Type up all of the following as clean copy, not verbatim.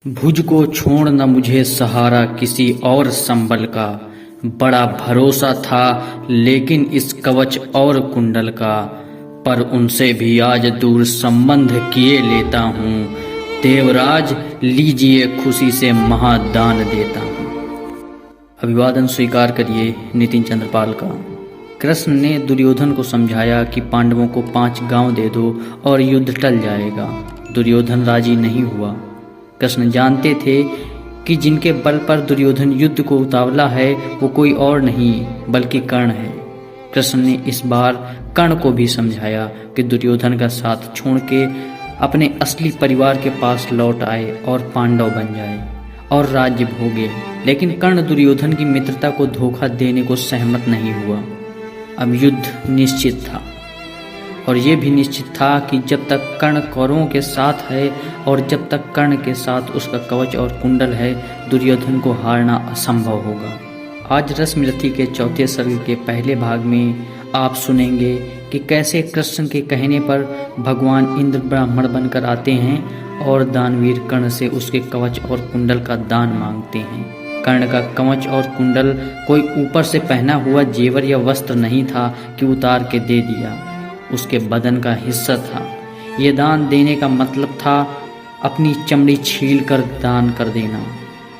भुज को छोड़ न मुझे सहारा किसी और संबल का, बड़ा भरोसा था लेकिन इस कवच और कुंडल का। पर उनसे भी आज दूर संबंध किए लेता हूँ, देवराज लीजिए खुशी से महादान देता हूँ। अभिवादन स्वीकार करिए नितिन चंद्रपाल का। कृष्ण ने दुर्योधन को समझाया कि पांडवों को 5 गांव दे दो और युद्ध टल जाएगा। दुर्योधन राजी नहीं हुआ। कृष्ण जानते थे कि जिनके बल पर दुर्योधन युद्ध को उतावला है वो कोई और नहीं बल्कि कर्ण है। कृष्ण ने इस बार कर्ण को भी समझाया कि दुर्योधन का साथ छोड़ के अपने असली परिवार के पास लौट आए और पांडव बन जाए और राज्य भोगे। लेकिन कर्ण दुर्योधन की मित्रता को धोखा देने को सहमत नहीं हुआ। अब युद्ध निश्चित था और ये भी निश्चित था कि जब तक कर्ण कौरवों के साथ है और जब तक कर्ण के साथ उसका कवच और कुंडल है, दुर्योधन को हारना असंभव होगा। आज रश्मिरथी के 4 सर्ग के पहले भाग में आप सुनेंगे कि कैसे कृष्ण के कहने पर भगवान इंद्र ब्राह्मण बनकर आते हैं और दानवीर कर्ण से उसके कवच और कुंडल का दान मांगते हैं। कर्ण का कवच और कुंडल कोई ऊपर से पहना हुआ जेवर या वस्त्र नहीं था कि उतार के दे दिया, उसके बदन का हिस्सा था। ये दान देने का मतलब था अपनी चमड़ी छील कर दान कर देना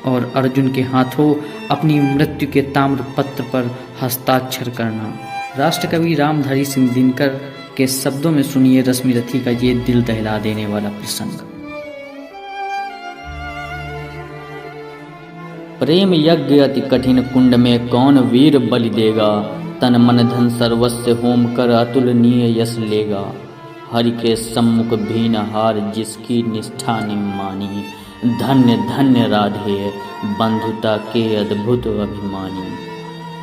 और अर्जुन के हाथों अपनी मृत्यु के ताम्रपत्र पर हस्ताक्षर करना। राष्ट्रकवि रामधारी सिंह दिनकर के शब्दों में सुनिए रश्मिरथी का ये दिल दहला देने वाला प्रसंग। प्रेम यज्ञ अति कठिन कुंड में कौन वीर बलि देगा, तन मन धन सर्वस्व होम कर अतुलनीय यश लेगा। हरि के सम्मुख भीन हार जिसकी निष्ठा ने मानी, धन्य धन्य राधे बंधुता के अद्भुत अभिमानी।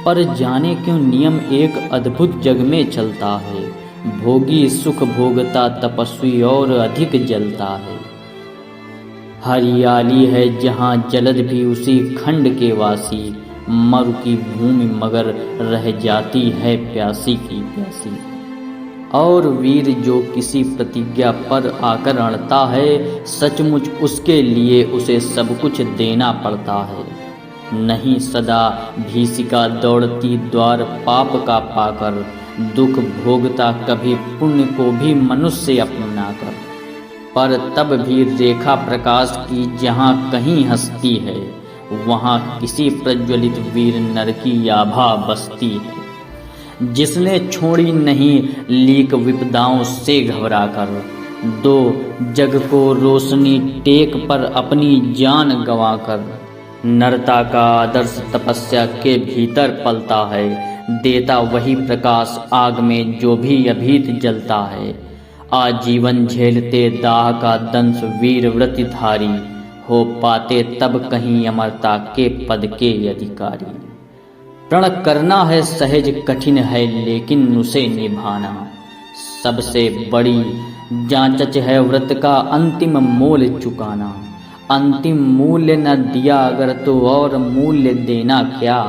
पर जाने क्यों नियम एक अद्भुत जग में चलता है, भोगी सुख भोगता तपस्वी और अधिक जलता है। हरियाली है जहाँ जलद भी उसी खंड के वासी, मरु की भूमि मगर रह जाती है प्यासी की प्यासी। और वीर जो किसी प्रतिज्ञा पर आकर अड़ता है, सचमुच उसके लिए उसे सब कुछ देना पड़ता है। नहीं सदा भीषिका दौड़ती द्वार पाप का पाकर, दुख भोगता कभी पुण्य को भी मनुष्य अपना कर। पर तब भी रेखा प्रकाश की जहाँ कहीं हंसती है, वहाँ किसी प्रज्वलित वीर नर की आभा बसती है। जिसने छोड़ी नहीं लीक विपदाओं से घबराकर, दो जग को रोशनी टेक पर अपनी जान गंवाकर। नरता का आदर्श तपस्या के भीतर पलता है, देता वही प्रकाश आग में जो भी अभीत जलता है। आजीवन झेलते दाह का दंश वीर व्रतधारी, हो पाते तब कहीं अमरता के पद के अधिकारी। प्रण करना है सहज कठिन है लेकिन उसे निभाना, सबसे बड़ी जांचच है व्रत का अंतिम मोल चुकाना। अंतिम मूल्य न दिया अगर तो और मूल्य देना क्या,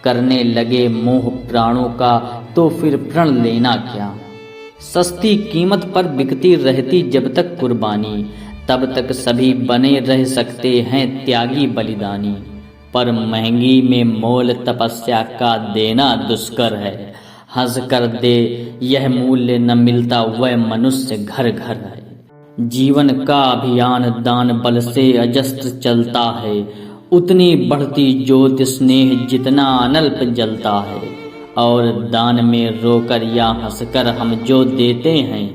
करने लगे मोह प्राणों का तो फिर प्रण लेना क्या। सस्ती कीमत पर बिकती रहती जब तक कुर्बानी, तब तक सभी बने रह सकते हैं त्यागी बलिदानी। पर महंगी में मोल तपस्या का देना दुष्कर है, हंस कर दे यह मूल्य न मिलता वह मनुष्य घर घर है। जीवन का अभियान दान बल से अजस्त्र चलता है, उतनी बढ़ती ज्योति स्नेह जितना अनल्प जलता है। और दान में रोकर या हंसकर हम जो देते हैं,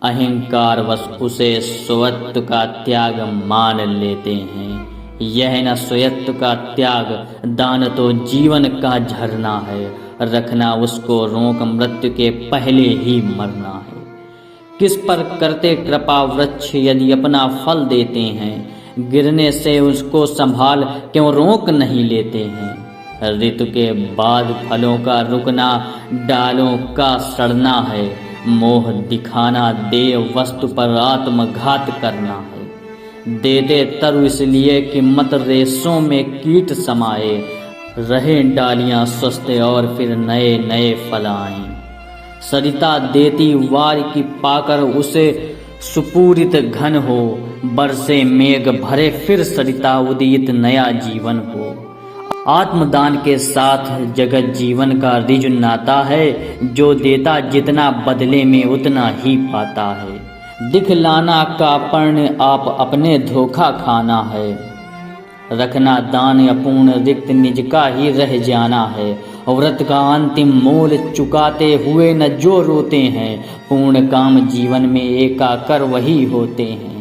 अहंकार वश उसे स्वत्व का त्याग मान लेते हैं। यह न स्वत्व का त्याग, दान तो जीवन का झरना है, रखना उसको रोक मृत्यु के पहले ही मरना है। किस पर करते कृपा वृक्ष यदि अपना फल देते हैं, गिरने से उसको संभाल क्यों रोक नहीं लेते हैं। ऋतु के बाद फलों का रुकना, डालों का सड़ना है, मोह दिखाना दे वस्तु पर आत्मघात करना है। देते तरु इसलिए कि मत रेशों में कीट समाए, रहे डालियां स्वस्थ और फिर नए नए फल आएं। सरिता देती वार की पाकर उसे सुपूरित घन हो, बरसे मेघ भरे फिर सरिता उदित नया जीवन हो। आत्मदान के साथ जगत जीवन का रिज नाता है, जो देता जितना बदले में उतना ही पाता है। दिखलाना का पर्ण आप अपने धोखा खाना है, रखना दान अपूर्ण रिक्त निज का ही रह जाना है। व्रत का अंतिम मोल चुकाते हुए न जो रोते हैं, पूर्ण काम जीवन में एकाकर वही होते हैं।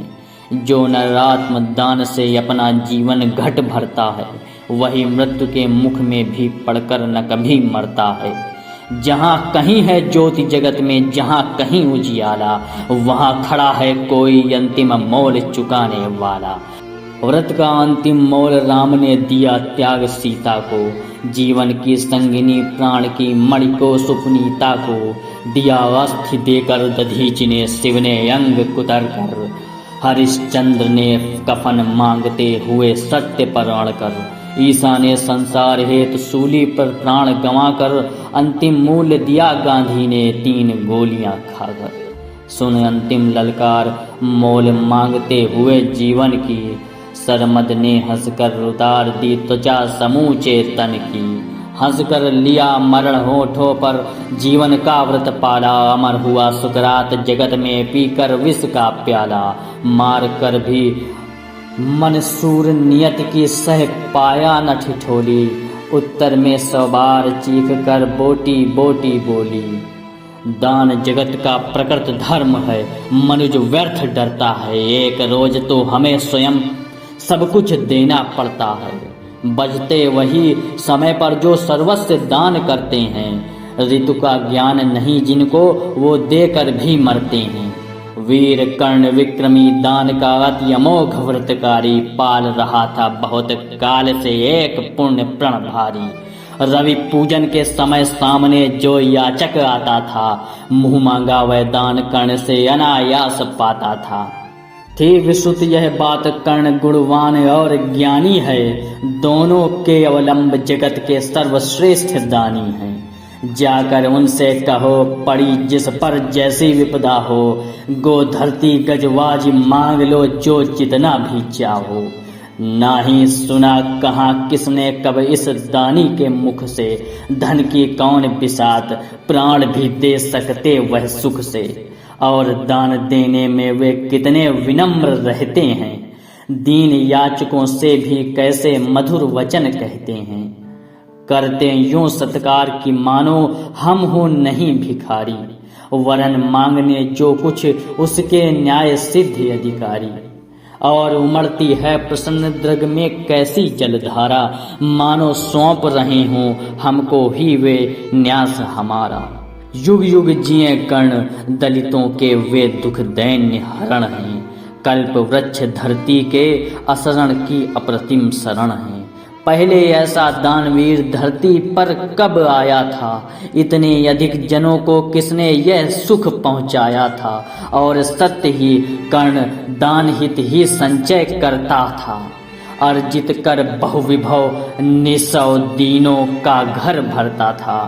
जो नरात्म दान से अपना जीवन घट भरता है, वही मृत्यु के मुख में भी पड़कर न कभी मरता है। जहाँ कहीं है ज्योति जगत में, जहाँ कहीं उजियाला, वहाँ खड़ा है कोई अंतिम मोल चुकाने वाला। व्रत का अंतिम मोल राम ने दिया त्याग सीता को, जीवन की संगिनी प्राण की मणि को सुपुनीता को दिया अस्थि देकर दधीच ने, शिव ने अंग कुतर कर, हरिश्चंद्र ने कफन मांगते हुए सत्य पर अड़ कर, ईसा ने संसार हेतु सूली पर प्राण गंवाकर अंतिम मूल्य दिया गांधी ने 3 गोलियां खाकर। सुन अंतिम ललकार मोल मांगते हुए जीवन की, सरमद ने हंसकर उतार दी त्वचा समूचे तन की। हंसकर लिया मरण होठों पर जीवन का व्रत पाला, अमर हुआ सुकरात जगत में पीकर विष का प्याला। मार कर भी मनसूर नियत की सह पाया न ठिठोली, उत्तर में 100 बार चीख कर बोटी बोटी बोली। दान जगत का प्रकृत धर्म है, मनुज व्यर्थ डरता है, एक रोज तो हमें स्वयं सब कुछ देना पड़ता है। बजते वही समय पर जो सर्वस्व दान करते हैं, ऋतु का ज्ञान नहीं जिनको वो देकर भी मरते हैं। वीर कर्ण विक्रमी दान का अति अमोघ व्रतकारी, पाल रहा था बहुत काल से एक पुण्य प्रण भारी। रवि पूजन के समय सामने जो याचक आता था, मुंह मांगा वह दान कर्ण से अनायास पाता था। थी विश्रुत यह बात, कर्ण गुणवान और ज्ञानी है, दोनों के अवलंब जगत के सर्वश्रेष्ठ दानी हैं। जाकर उनसे कहो पड़ी जिस पर जैसी विपदा हो, गो धरती गजवाज मांग लो जो जितना भी चाहो। ना ही सुना कहाँ किसने कब इस दानी के मुख से, धन की कौन बिसात प्राण भी दे सकते वह सुख से। और दान देने में वे कितने विनम्र रहते हैं, दीन याचकों से भी कैसे मधुर वचन कहते हैं। करते यूं सत्कार की मानो हम हो नहीं भिखारी, वरन मांगने जो कुछ उसके न्याय सिद्ध अधिकारी। और उमड़ती है प्रसन्न दृग में कैसी जलधारा, मानो सौंप रहे हों हमको ही वे न्यास हमारा। युग युग जिए कर्ण, दलितों के वे दुख दैन्य हरण हैं, कल्प वृक्ष धरती के असरण की अप्रतिम शरण हैं। पहले ऐसा दानवीर धरती पर कब आया था, इतने अधिक जनों को किसने यह सुख पहुंचाया था। और सत्य ही कर्ण दान हित ही संचय करता था, अर्जित कर बहुविभव निसौ दीनों का घर भरता था।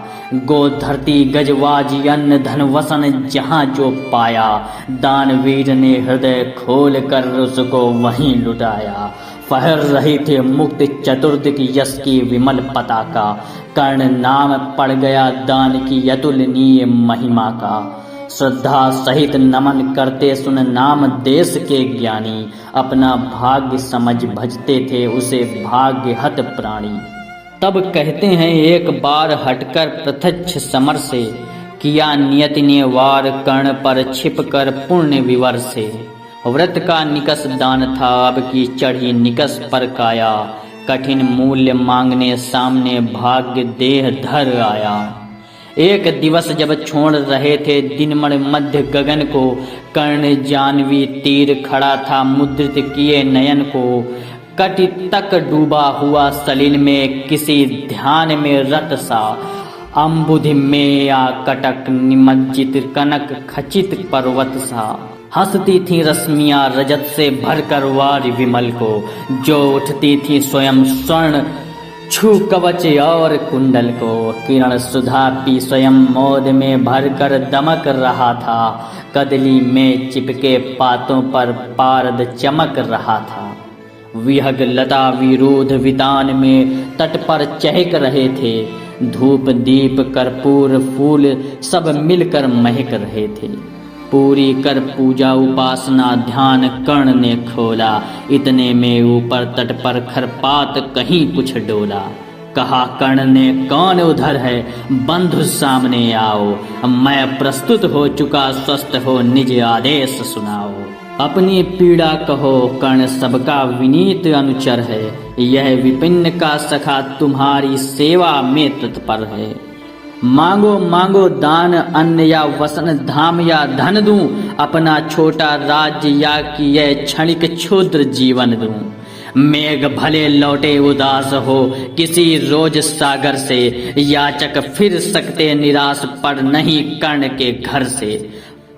गो धरती गजवाजी अन्न धन वसन जहाँ जो पाया, दानवीर ने हृदय खोल कर उसको वहीं लुटाया। फहर रही थे मुक्त चतुर्दिक यश की विमल पताका, कर्ण नाम पड़ गया दान की अतुलनीय महिमा का। श्रद्धा सहित नमन करते सुन नाम देश के ज्ञानी, अपना भाग्य समझ भजते थे उसे भाग्य हत प्राणी। तब कहते हैं एक बार हटकर प्रत्यक्ष समर से, किया नियति ने वार कर्ण पर छिप कर पुण्य विवर से। व्रत का निकस दान था अब की चढ़ी निकस पर काया, कठिन मूल्य मांगने सामने भाग्य देह धर आया। एक दिवस जब छोड़ रहे थे दिनमण मध्य गगन को, कर्ण जानवी तीर खड़ा था मुद्रित किए नयन को। कटि तक डूबा हुआ सलिल में किसी ध्यान में रत सा, अम्बुधि में या कटक निमज्जित कनक खचित पर्वत सा। हंसती थी रश्मियां रजत से भरकर वार विमल को, जो उठती थी स्वयं स्वर्ण छू कवच और कुंडल को, किरण सुधा पी स्वयं मोद में भरकर दमक रहा था। कदली में चिपके पातों पर पारद चमक रहा था। विहग लता विरोध वितान में तट पर चहक रहे थे। धूप दीप कर्पूर फूल सब मिलकर महक रहे थे। पूरी कर पूजा उपासना ध्यान कर्ण ने खोला। इतने में ऊपर तट पर खरपात कहीं कुछ डोला। कहा कर्ण ने कौन उधर है, बंधु सामने आओ। मैं प्रस्तुत हो चुका, स्वस्थ हो निज आदेश सुनाओ। अपनी पीड़ा कहो, कर्ण सबका विनीत अनुचर है। यह विपिन का सखा तुम्हारी सेवा में तत्पर है। मांगो मांगो दान अन्न या वसन, धाम या धन दूं। अपना छोटा राज्य या कि यह क्षणिक क्षुद्र जीवन दूं। मेघ भले लौटे उदास हो किसी रोज सागर से, याचक फिर सकते निराश पर नहीं कर्ण के घर से।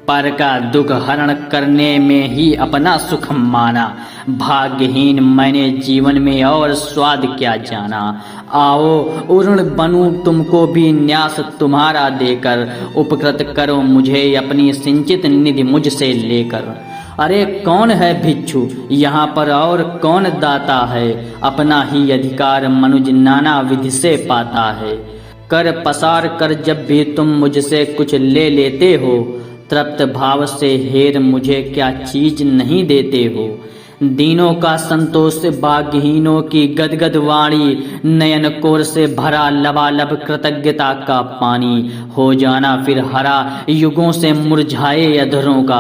पर का दुख हरण करने में ही अपना सुख माना। भाग्यहीन मैंने जीवन में और स्वाद क्या जाना। आओ उर्ण बनूं तुमको भी न्यास तुम्हारा देकर। उपकृत करो मुझे अपनी सिंचित निधि मुझसे लेकर। अरे कौन है भिक्षु यहाँ पर और कौन दाता है। अपना ही अधिकार मनुज नाना विधि से पाता है। कर पसार कर जब भी तुम मुझसे कुछ ले लेते हो, तृप्त भाव से हेर मुझे क्या चीज नहीं देते हो। दीनों का संतोष भाग्यहीनों की गदगद वाणी, नयन कोर से भरा लबालब कृतज्ञता का पानी। हो जाना फिर हरा युगों से मुरझाए अधरों का,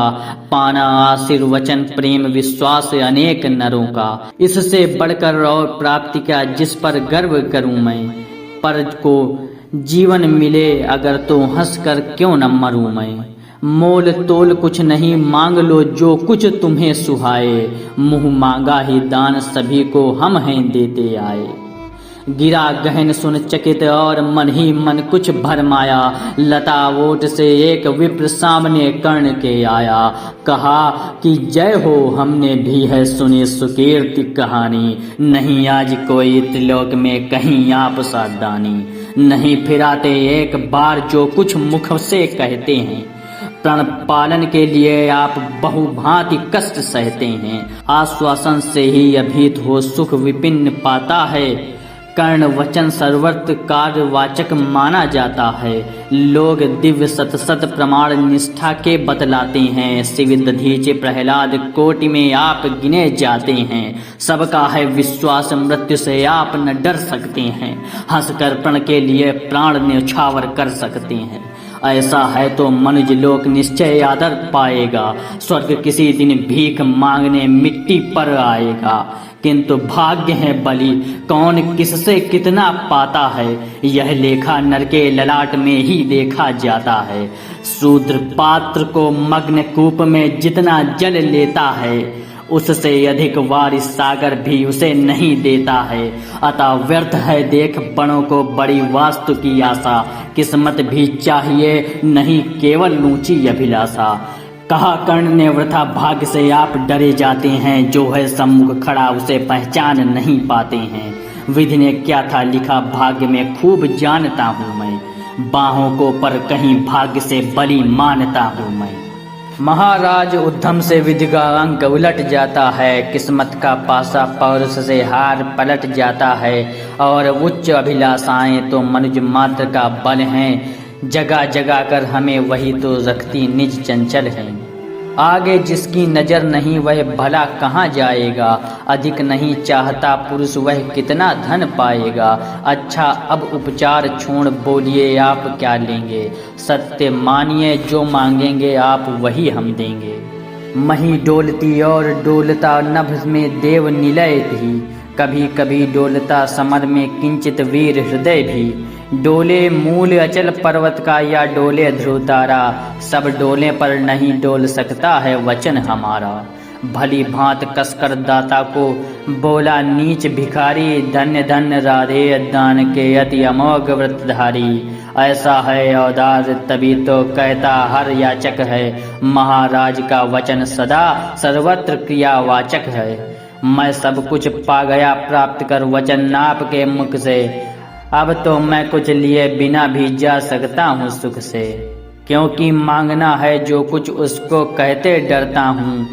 पाना आशीर्वचन प्रेम विश्वास अनेक नरों का। इससे बढ़कर और प्राप्ति का जिस पर गर्व करूं मैं। पर को जीवन मिले अगर तो हंस कर क्यों न मरूं मैं। मोल तोल कुछ नहीं मांग लो जो कुछ तुम्हें सुहाए। मुंह मांगा ही दान सभी को हम हैं देते आए। गिरा गहन सुन चकित और मन ही मन कुछ भरमाया। लता ओट से एक विप्र सामने कर्ण के आया। कहा कि जय हो हमने भी है सुनी सुकीर्ति कहानी। नहीं आज कोई त्रिलोक में कहीं आप सा दानी। नहीं फिराते एक बार जो कुछ मुख से कहते हैं। प्रण पालन के लिए आप बहुभांति कष्ट सहते हैं। आश्वासन से ही अभीत हो सुख विपिन पाता है। कर्ण वचन सर्वत्र कार्यवाचक माना जाता है। लोग दिव्य सत सत प्रमाण निष्ठा के बतलाते हैं। शिव दधीचे प्रहलाद कोटि में आप गिने जाते हैं। सबका है विश्वास मृत्यु से आप न डर सकते हैं। हंसकर प्रण के लिए प्राण न्यौछावर कर सकते हैं। ऐसा है तो मनुज लोक निश्चय आदर पाएगा। स्वर्ग किसी दिन भीख मांगने मिट्टी पर आएगा। किंतु भाग्य है बलि कौन किससे कितना पाता है। यह लेखा नर के ललाट में ही देखा जाता है। शूद्र पात्र को मग्न कूप में जितना जल लेता है, उससे अधिक वारिस सागर भी उसे नहीं देता है। अतः व्यर्थ है देख बड़ों को बड़ी वास्तु की आशा। किस्मत भी चाहिए नहीं केवल ऊंची अभिलाषा। कहा कर्ण ने वृथा भाग्य से आप डरे जाते हैं। जो है सम्मुख खड़ा उसे पहचान नहीं पाते हैं। विधि ने क्या था लिखा भाग्य में खूब जानता हूँ मैं। बाहों को पर कहीं भाग्य से बलि मानता हूँ मैं। महाराज उद्यम से विधि का अंक उलट जाता है। किस्मत का पासा पौरुष से हार पलट जाता है। और उच्च अभिलाषाएं तो मनुज मात्र का बल हैं। जगा जगा कर हमें वही तो रखती निज चंचल है। आगे जिसकी नजर नहीं वह भला कहाँ जाएगा। अधिक नहीं चाहता पुरुष वह कितना धन पाएगा। अच्छा अब उपचार छोड़ बोलिए आप क्या लेंगे। सत्य मानिए जो मांगेंगे आप वही हम देंगे। मही डोलती और डोलता नभ में देव निलय भी। कभी कभी डोलता समर में किंचित वीर हृदय भी। डोले मूल अचल पर्वत का या डोले ध्रुव तारा। सब डोले पर नहीं डोल सकता है वचन हमारा। भली भांत कसकर दाता को बोला नीच भिखारी। धन्य धन्य राधे दान के अति अमोघ व्रतधारी। ऐसा है औदार तभी तो कहता हर याचक है। महाराज का वचन सदा सर्वत्र क्रियावाचक है। मैं सब कुछ पा गया प्राप्त कर वचन आपके मुख से। अब तो मैं कुछ लिए बिना भी जा सकता हूँ सुख से। क्योंकि मांगना है जो कुछ उसको कहते डरता हूँ,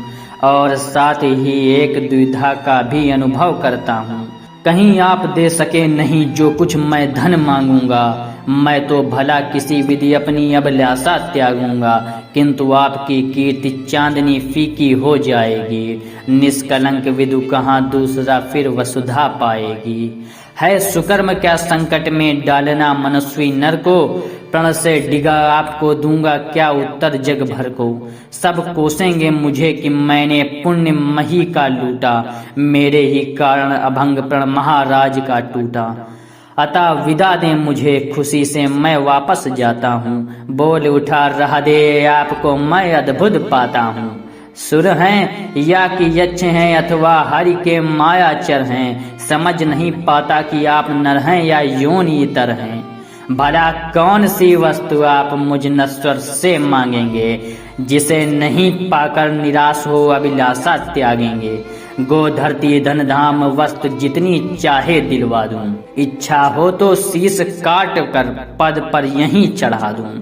और साथ ही एक द्विधा का भी अनुभव करता हूँ। कहीं आप दे सके नहीं जो कुछ मैं धन मांगूंगा, मैं तो भला किसी विधि अपनी अभिलाषा त्यागूंगा। किंतु आपकी कीर्ति चांदनी फीकी हो जाएगी, निष्कलंक विदु कहाँ दूसरा फिर वसुधा पाएगी। है सुकर्म क्या संकट में डालना मनस्वी नर को, प्रण से डिगा आपको दूंगा क्या उत्तर जग भर को। सब कोसेंगे मुझे कि मैंने पुण्य मही का लूटा, मेरे ही कारण अभंग प्रण महाराज का टूटा। अतः विदा दें मुझे खुशी से मैं वापस जाता हूँ, बोल उठा रहा दे आपको मैं अद्भुत पाता हूँ। सुर हैं या कि यक्ष हैं अथवा हरि के मायाचर हैं, समझ नहीं पाता कि आप नर हैं या योनि इतर हैं। भला कौन सी वस्तु आप मुझ नश्वर से मांगेंगे, जिसे नहीं पाकर निराश हो अभिलाषा त्यागेंगे। गो धरती धन धाम वस्तु जितनी चाहे दिलवा दूं, इच्छा हो तो शीश काट कर पद पर यहीं चढ़ा दूं।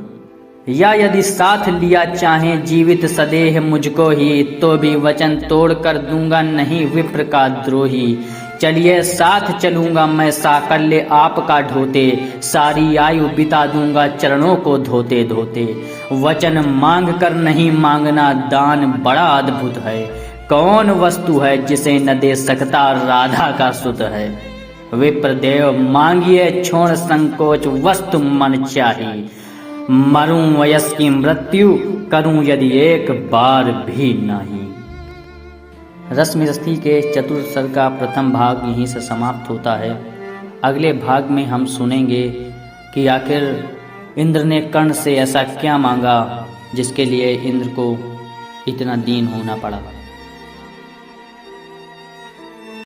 या यदि साथ लिया चाहे जीवित सदेह मुझको ही, तो भी वचन तोड़ कर दूंगा नहीं विप्र का द्रोही। चलिए साथ चलूंगा मैं साकल्य आपका ढोते, सारी आयु बिता दूंगा चरणों को धोते धोते। वचन मांग कर नहीं मांगना दान बड़ा अद्भुत है, कौन वस्तु है जिसे न दे सकता राधा का सुत है। विप्रदेव मांगिए छोड़ संकोच वस्तु मन चाही, मरूं वयस की मृत्यु करूं यदि एक बार भी नहीं। रश्मिरस्थी के चतुर्थ सर्ग का प्रथम भाग यहीं से समाप्त होता है। अगले भाग में हम सुनेंगे कि आखिर इंद्र ने कर्ण से ऐसा क्या मांगा जिसके लिए इंद्र को इतना दीन होना पड़ा।